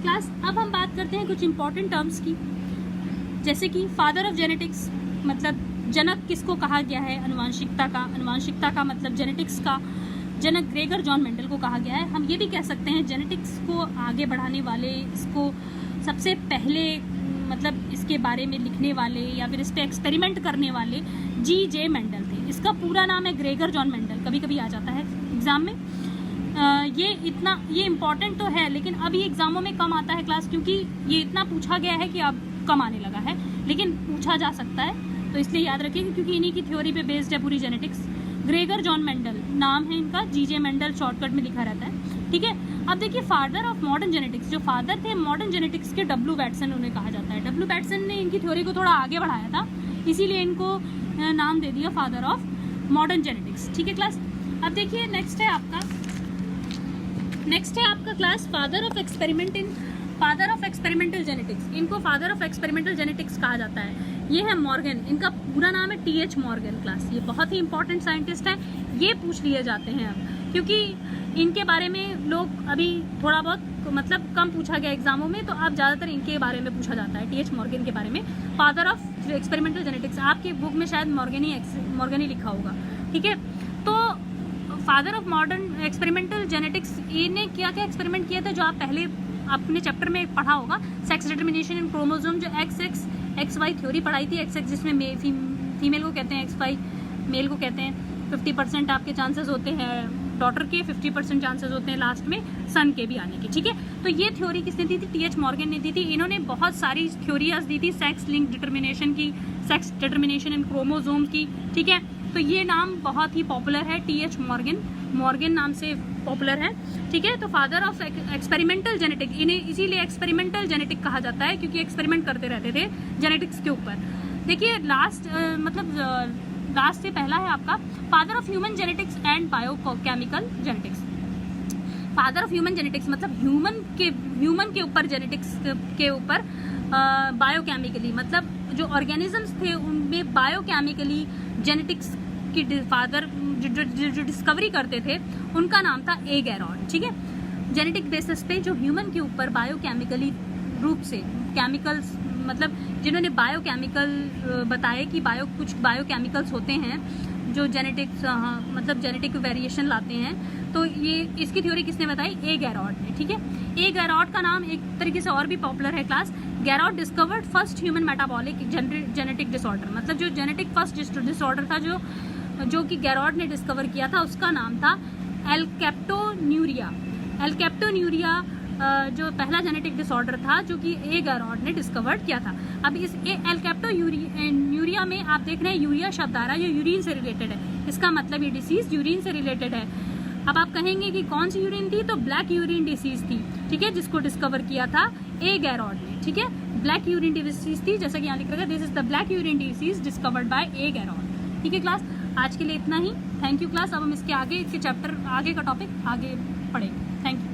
Class अब हम बात करते हैं कुछ इंपॉर्टेंट टर्म्स की, जैसे कि फादर ऑफ जेनेटिक्स मतलब जनक किसको कहा गया है अनुवांशिकता का। अनुवांशिकता का मतलब जेनेटिक्स का जनक ग्रेगर जॉन मेंडल को कहा गया है। हम ये भी कह सकते हैं जेनेटिक्स को आगे बढ़ाने वाले, इसको सबसे पहले मतलब इसके बारे में लिखने वाले या फिर इस पर एक्सपेरिमेंट करने वाले जी.जे. मेंडल थे। इसका पूरा नाम है ग्रेगर जॉन मेंडल, कभी कभी आ जाता है एग्ज़ाम में। ये इम्पॉर्टेंट तो है, लेकिन अभी एग्ज़ामों में कम आता है क्लास, क्योंकि ये इतना पूछा गया है कि अब कम आने लगा है, लेकिन पूछा जा सकता है, तो इसलिए याद रखिए क्योंकि इन्हीं की थ्योरी पे बेस्ड है पूरी जेनेटिक्स। ग्रेगर जॉन मेंडल नाम है इनका, जी.जे. मेंडल शॉर्टकट में लिखा रहता है, ठीक है। अब देखिए फादर ऑफ मॉडर्न जेनेटिक्स, जो फादर थे मॉडर्न जेनेटिक्स के डब्ल्यू बैटसन उन्हें कहा जाता है। डब्ल्यू बैटसन ने इनकी थ्योरी को थोड़ा आगे बढ़ाया था, इसीलिए इनको नाम दे दिया फादर ऑफ मॉडर्न जेनेटिक्स, ठीक है क्लास। अब देखिए नेक्स्ट है आपका class father of experimental genetics. इनको फादर ऑफ एक्सपेरिमेंटल जेनेटिक्स कहा जाता है। ये है मॉर्गन, इनका पूरा नाम है टी.एच. Morgan class. ये बहुत ही इंपॉर्टेंट साइंटिस्ट हैं, ये पूछ लिए जाते हैं अब, क्योंकि इनके बारे में लोग अभी थोड़ा बहुत मतलब कम पूछा गया एग्जामों में, तो अब ज़्यादातर इनके बारे में पूछा जाता है, टी.एच. मॉर्गन के बारे में, फादर ऑफ एक्सपेरिमेंटल जेनेटिक्स। आपकी बुक में शायद मॉर्गन ही लिखा होगा, ठीक है। तो father of modern experimental genetics, इन्हें क्या क्या एक्सपेरिमेंट किया था जो आप पहले अपने चैप्टर में पढ़ा होगा, सेक्स डिटर्मिनेशन इन क्रोमोसोम, जो XY थ्योरी पढ़ाई थी। XX जिसमें फीमेल को कहते हैं, XY मेल को कहते हैं। 50% आपके चांसेस होते हैं डॉटर के, 50% चांसेस होते हैं लास्ट में सन के भी आने के, ठीक है। तो ये थ्योरी किसने दी थी? टी.एच. मॉर्गन ने दी थी। इन्होंने बहुत सारी थ्योरीज दी थी, सेक्स लिंक डिटर्मिनेशन की, सेक्स डिटर्मिनेशन इन क्रोमोसोम की, ठीक है। तो ये नाम बहुत ही पॉपुलर है, टी.एच. मॉर्गन नाम से पॉपुलर है, ठीक है। तो फादर ऑफ एक्सपेरिमेंटल जेनेटिक, इन्हें इसीलिए एक्सपेरिमेंटल जेनेटिक कहा जाता है क्योंकि एक्सपेरिमेंट करते रहते थे जेनेटिक्स के ऊपर। देखिए लास्ट से पहला है आपका father of human genetics and biochemical genetics. Father of human genetics मतलब ह्यूमन के ऊपर जेनेटिक्स के ऊपर बायोकेमिकली, मतलब जो ऑर्गेनिजम्स थे उनमें बायोकेमिकली जेनेटिक्स की फादर जो डिस्कवरी करते थे उनका नाम था ए. गैरॉड, ठीक है। जेनेटिक बेसिस पे जो ह्यूमन के ऊपर बायोकेमिकली रूप से केमिकल्स, मतलब जिन्होंने बायोकेमिकल बताए कि कुछ बायोकेमिकल्स होते हैं जो जेनेटिक्स मतलब जेनेटिक वेरिएशन लाते हैं, तो ये इसकी थ्योरी किसने बताई? ए. गैरॉड ने, ठीक है। ए. गैरॉड का नाम एक तरीके से और भी पॉपुलर है class. Garrod discovered first human metabolic genetic disorder, मतलब जो जेनेटिक फर्स्ट डिसऑर्डर था जो कि गैरॉड ने डिस्कवर किया था, उसका नाम था एल्केप्टोन्यूरिया। जो पहला जेनेटिक डिसऑर्डर था जो कि ए. गैरॉड ने डिस्कवर किया था। अब इस एल्केप्टोन्यूरिया में आप देख रहे हैं यूरिया शब्द आ रहा है, जो यूरिन से रिलेटेड है। इसका मतलब ये डिसीज यूरिन से रिलेटेड है। अब आप कहेंगे कि कौन सी यूरिन थी, तो ब्लैक यूरिन डिसीज थी, ठीक है, जिसको डिस्कवर किया था ए. गैरॉड ने, ठीक है। ब्लैक यूरिन डिसीज थी, जैसा कि यहाँ लिख रखा है, this is the black urine disease discovered by A. Garrod, ठीक है क्लास। आज के लिए इतना ही, थैंक यू क्लास। अब हम इसके चैप्टर आगे का टॉपिक आगे पढ़ेंगे, थैंक यू।